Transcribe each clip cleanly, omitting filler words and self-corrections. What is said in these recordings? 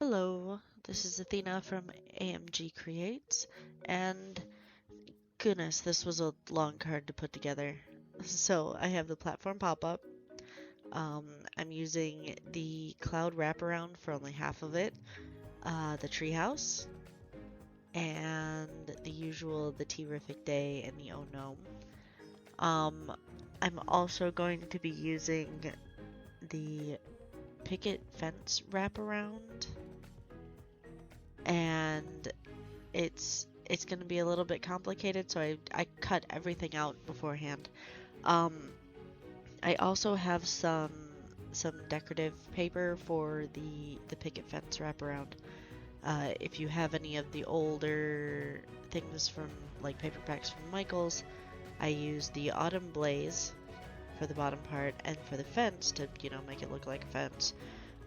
Hello, this is Athena from AMG Creates, and goodness, this was a long card to put together. So I have the platform pop-up. I'm using the cloud wraparound for only half of it, the treehouse, and the usual, the Tea-rrific day and the Oh Gnome. I'm also going to be using the picket fence wraparound, and it's going to be a little bit complicated, so I cut everything out beforehand. I also have some decorative paper for the picket fence wraparound. If you have any of the older things from like paper packs from Michaels, I use the Autumn Blaze for the bottom part, and for the fence to make it look like a fence.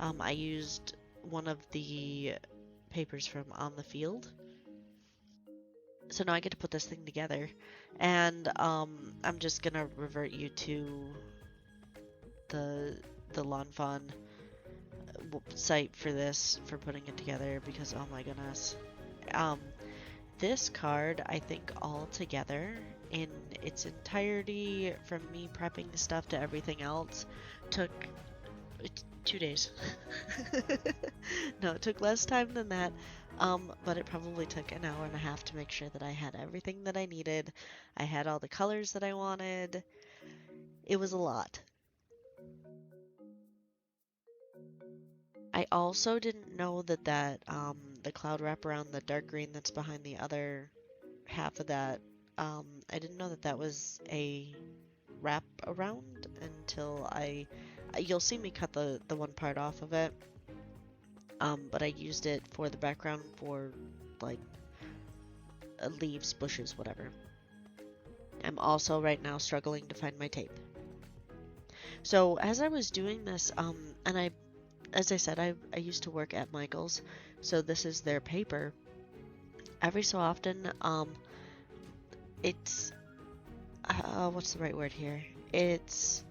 I used one of the papers from On the Field. So now I get to put this thing together, and I'm just gonna revert you to the Lawn Fawn site for this, for putting it together, because oh my goodness. This card, I think all together in its entirety, from me prepping the stuff to everything else, took 2 days. No, it took less time than that. But it probably took an hour and a half to make sure that I had everything that I needed. I had all the colors that I wanted. It was a lot. I also didn't know that the cloud wraparound, the dark green that's behind the other half of that, I didn't know that that was a wrap around until you'll see me cut the one part off of it. But I used it for the background for like leaves, bushes, whatever. I'm also right now struggling to find my tape. So as I was doing this, and as I said, I used to work at Michaels, so this is their paper. Every so often, it's, what's the right word here? It's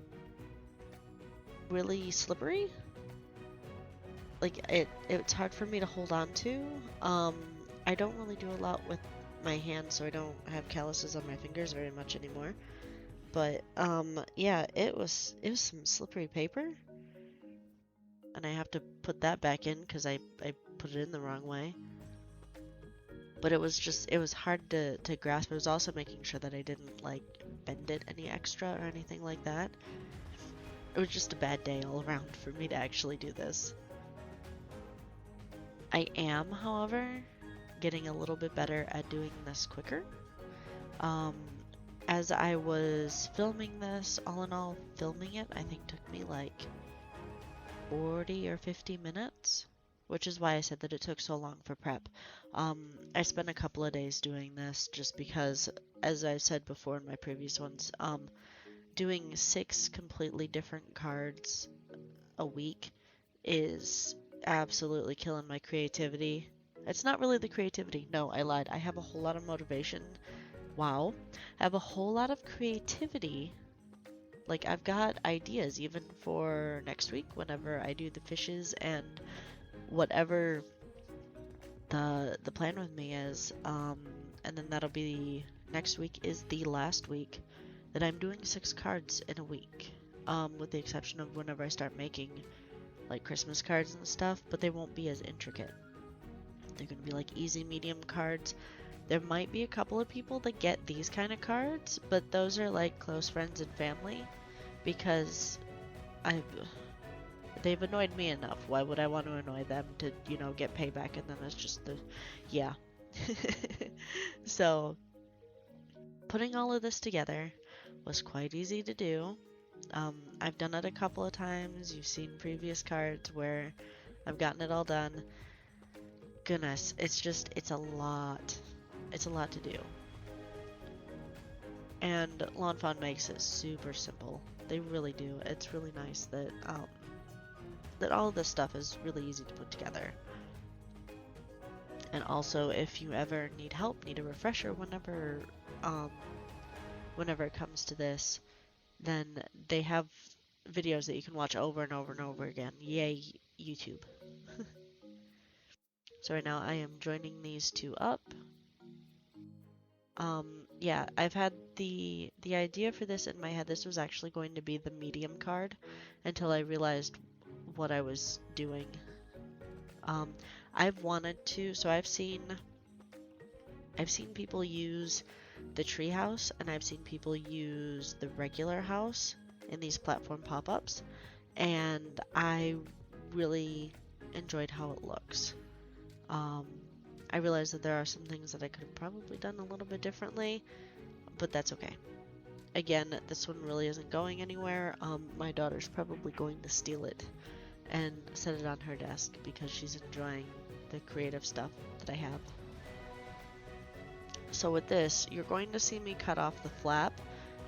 really slippery. Like, it's hard for me to hold on to. I don't really do a lot with my hands, so I don't have calluses on my fingers very much anymore. But, yeah, it was some slippery paper. And I have to put that back in because I put it in the wrong way. But it was hard to grasp. It was also making sure that I didn't, like, bend it any extra or anything like that. It was just a bad day all around for me to actually do this. I am, however, getting a little bit better at doing this quicker. As I was filming this, all in all, filming it, I think took me like 40 or 50 minutes, which is why I said that it took so long for prep. I spent a couple of days doing this just because, as I've said before in my previous ones, doing 6 completely different cards a week is absolutely killing my creativity. It's not really the creativity. No, I lied. I have a whole lot of motivation. Wow. I have a whole lot of creativity. Like, I've got ideas even for next week whenever I do the fishes and whatever the plan with me is. And then that'll be next week is the last week that I'm doing 6 cards in a week. With the exception of whenever I start making like Christmas cards and stuff, but they won't be as intricate. They're gonna be like easy medium cards. There might be a couple of people that get these kind of cards, but those are like close friends and family, because they've annoyed me enough. Why would I want to annoy them to, get payback? And then it's just yeah. So putting all of this together was quite easy to do. I've done it a couple of times. You've seen previous cards where I've gotten it all done. Goodness, it's a lot. It's a lot to do. And Lawn Fawn makes it super simple. They really do. It's really nice that that all of this stuff is really easy to put together. And also, if you ever need help, need a refresher whenever it comes to this, then they have videos that you can watch over and over and over again. Yay, YouTube. So right now I am joining these two up. Yeah, I've had the idea for this in my head. This was actually going to be the medium card until I realized what I was doing. I've wanted to, so I've seen people use the tree house, and I've seen people use the regular house in these platform pop-ups, and I really enjoyed how it looks. I realized that there are some things that I could have probably done a little bit differently, but that's okay. Again, this one really isn't going anywhere. My daughter's probably going to steal it and set it on her desk because she's enjoying the creative stuff that I have. So with this, you're going to see me cut off the flap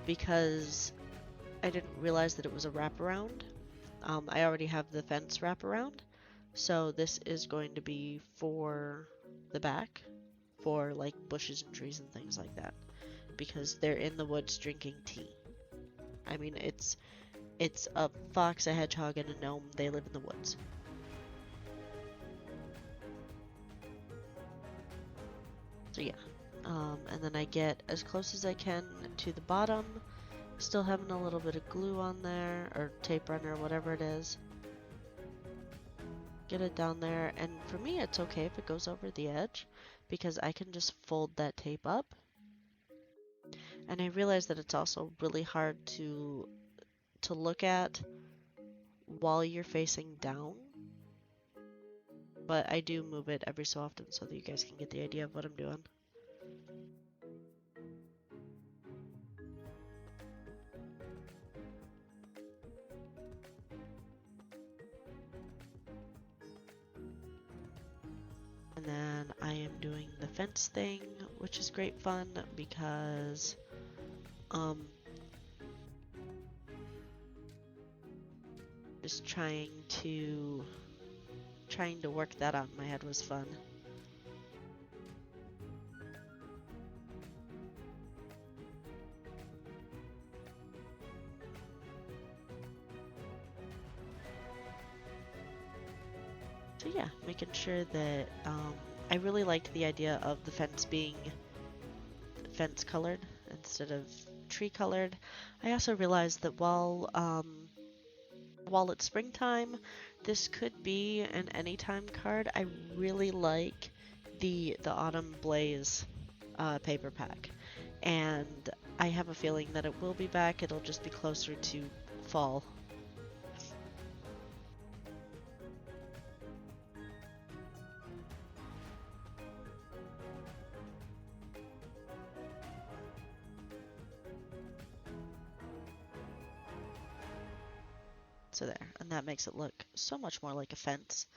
because I didn't realize that it was a wraparound. I already have the fence wraparound, so this is going to be for the back, for like bushes and trees and things like that, because they're in the woods drinking tea. I mean, it's a fox, a hedgehog, and a gnome. They live in the woods. So yeah, and then I get as close as I can to the bottom, still having a little bit of glue on there, or tape runner, whatever it is. Get it down there, and for me it's okay if it goes over the edge because I can just fold that tape up. And I realize that it's also really hard to look at while you're facing down, but I do move it every so often so that you guys can get the idea of what I'm doing. And then I am doing the fence thing, which is great fun because just trying to work that out in my head was fun. So yeah, making sure that I really liked the idea of the fence being fence colored instead of tree colored. I also realized that while it's springtime, this could be an anytime card. I really like the Autumn Blaze paper pack, and I have a feeling that it will be back. It'll just be closer to fall. So there, and that makes it look so much more like a fence.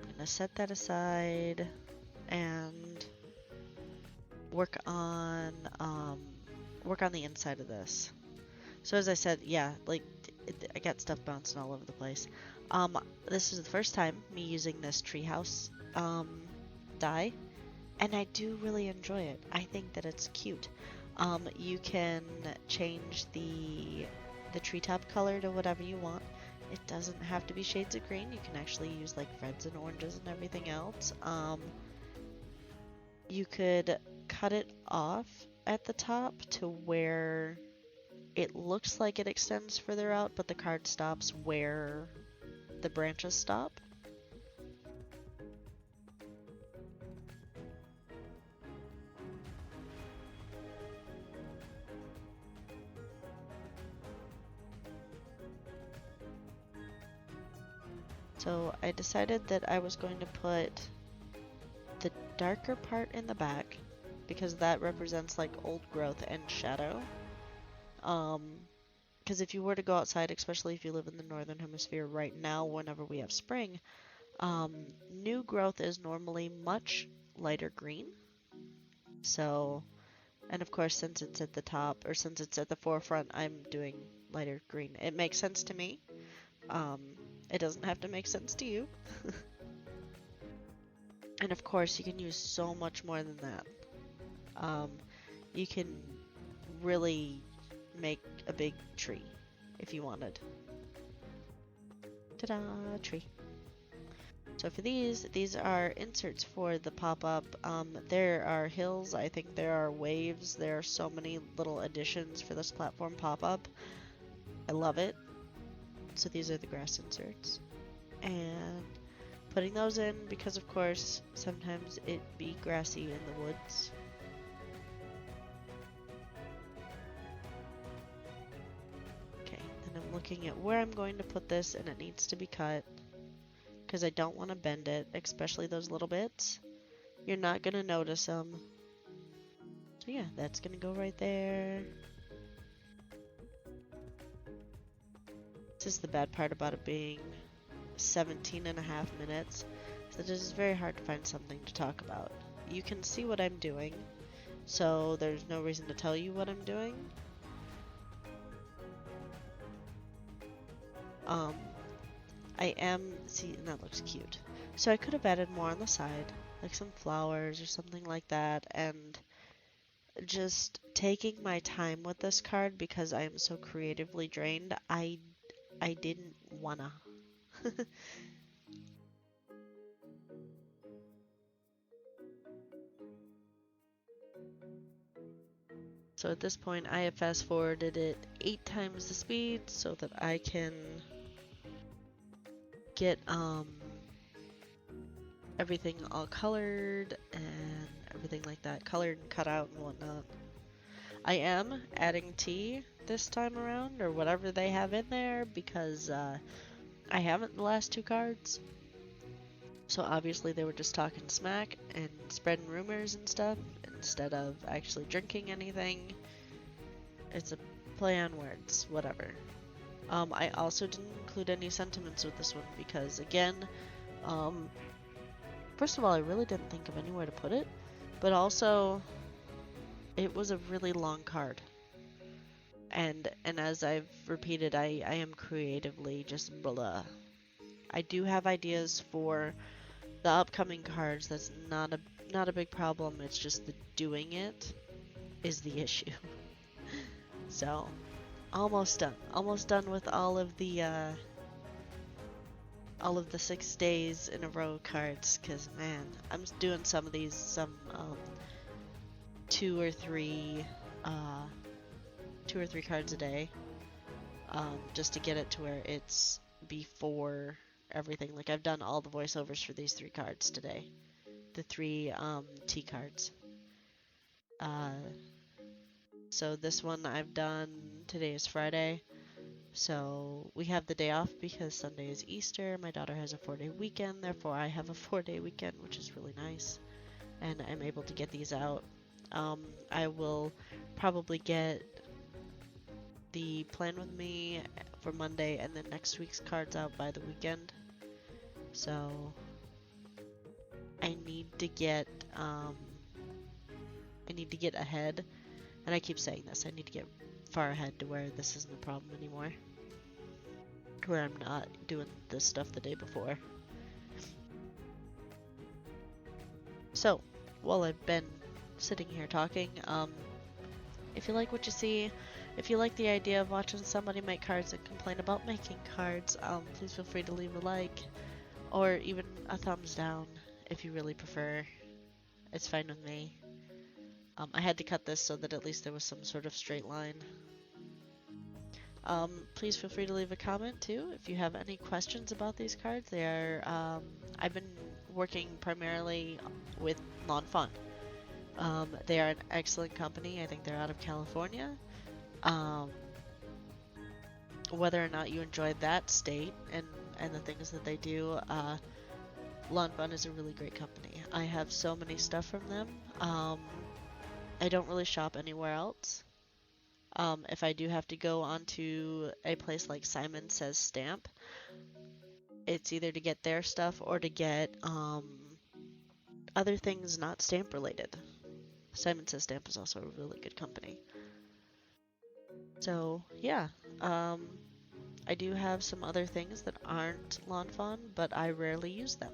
I'm gonna set that aside and work on the inside of this. So as I said, yeah, like I got stuff bouncing all over the place. This is the first time me using this treehouse die, and I do really enjoy it. I think that it's cute. You can change the treetop color to whatever you want. It doesn't have to be shades of green. You can actually use like reds and oranges and everything else. You could cut it off at the top to where it looks like it extends further out, but the card stops where the branches stop. So I decided that I was going to put the darker part in the back because that represents like old growth and shadow. Because if you were to go outside, especially if you live in the northern hemisphere right now, whenever we have spring, new growth is normally much lighter green. So, and of course, since it's at the top, or since it's at the forefront, I'm doing lighter green. It makes sense to me. Um, it doesn't have to make sense to you. And of course, you can use so much more than that. Um, you can really make a big tree if you wanted. Ta-da, tree. So for these are inserts for the pop-up. There are hills, I think there are waves, there are so many little additions for this platform pop-up. I love it. So these are the grass inserts. And putting those in because of course sometimes it be grassy in the woods. Okay, then I'm looking at where I'm going to put this and it needs to be cut because I don't want to bend it, especially those little bits. You're not going to notice them. So yeah, that's going to go right there. This is the bad part about it being 17 and a half minutes. So it is very hard to find something to talk about. You can see what I'm doing, so there's no reason to tell you what I'm doing. I am, see, and that looks cute. So I could have added more on the side, like some flowers or something like that, and just taking my time with this card because I am so creatively drained, I didn't wanna. So at this point I have fast forwarded it 8 times the speed so that I can get everything all colored and everything like that, colored and cut out and whatnot. I am adding tea this time around, or whatever they have in there, because I haven't the last 2 cards. So obviously they were just talking smack and spreading rumors and stuff instead of actually drinking anything. It's a play on words, whatever. I also didn't include any sentiments with this one because, again, first of all, I really didn't think of anywhere to put it, but also it was a really long card. And as I've repeated, I am creatively just blah. I do have ideas for the upcoming cards. That's not a big problem. It's just the doing it is the issue. So, almost done. Almost done with all of the 6 days in a row cards. Cause man, I'm doing some of these, some 2 or 3 cards a day, just to get it to where it's before everything. Like I've done all the voiceovers for these 3 cards today, the 3 T cards. So this one I've done. Today is Friday, so we have the day off because Sunday is Easter. My daughter has a 4-day weekend, therefore I have a 4-day weekend, which is really nice, and I'm able to get these out. I will probably get the plan with me for Monday and then next week's cards out by the weekend. So I need to get ahead, and I keep saying this, I need to get far ahead to where this isn't a problem anymore, where I'm not doing this stuff the day before. So while I've been sitting here talking, if you like what you see, if you like the idea of watching somebody make cards and complain about making cards, please feel free to leave a like or even a thumbs down if you really prefer. It's fine with me. I had to cut this so that at least there was some sort of straight line. Please feel free to leave a comment too if you have any questions about these cards. They are, I've been working primarily with Fawn. They are an excellent company. I think they're out of California. Whether or not you enjoy that state and the things that they do, Lawn Fun is a really great company. I have so many stuff from them. I don't really shop anywhere else. If I do have to go onto a place like Simon Says Stamp, it's either to get their stuff or to get other things not stamp related. Simon Says Stamp is also a really good company. So yeah, I do have some other things that aren't Lawn Fawn, but I rarely use them.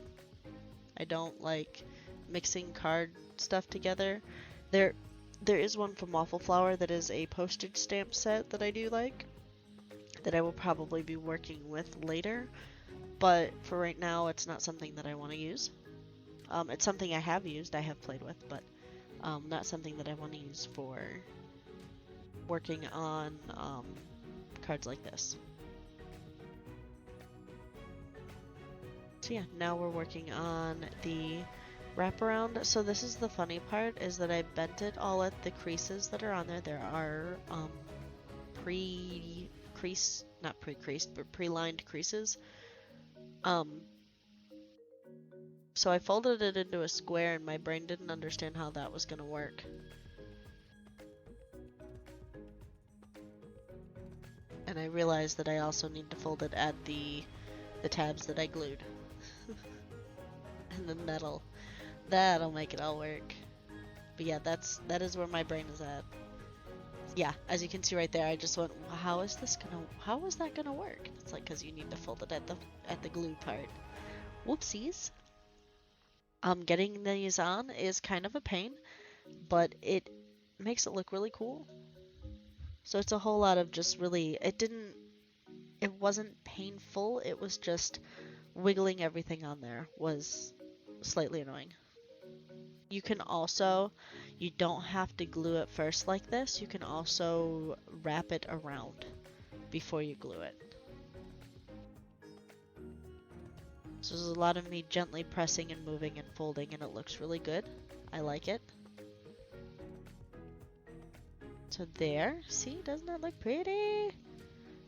I don't like mixing card stuff together. There is one from Waffle Flower that is a postage stamp set that I do like, that I will probably be working with later, but for right now it's not something that I want to use. It's something I have used, I have played with, but not something that I want to use for working on cards like this. So yeah, now we're working on the wraparound. So this is the funny part, is that I bent it all at the creases that are on there. There are not pre-creased, but pre-lined creases. So I folded it into a square and my brain didn't understand how that was gonna work. And I realized that I also need to fold it at the tabs that I glued. And then that'll make it all work. But yeah, that is where my brain is at. Yeah, as you can see right there, I just went, how is that gonna work? It's like, because you need to fold it at the glue part. Whoopsies. Getting these on is kind of a pain, but it makes it look really cool. So it's a whole lot of just really, it wasn't painful, it was just wiggling everything on there was slightly annoying. You can also, you don't have to glue it first like this, you can also wrap it around before you glue it. So there's a lot of me gently pressing and moving and folding, and it looks really good. I like it. So there, see, doesn't that look pretty?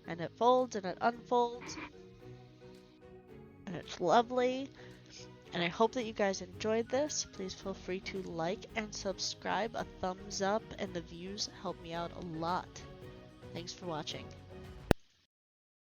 And it folds and it unfolds. And it's lovely. And I hope that you guys enjoyed this. Please feel free to like and subscribe. A thumbs up and the views help me out a lot. Thanks for watching.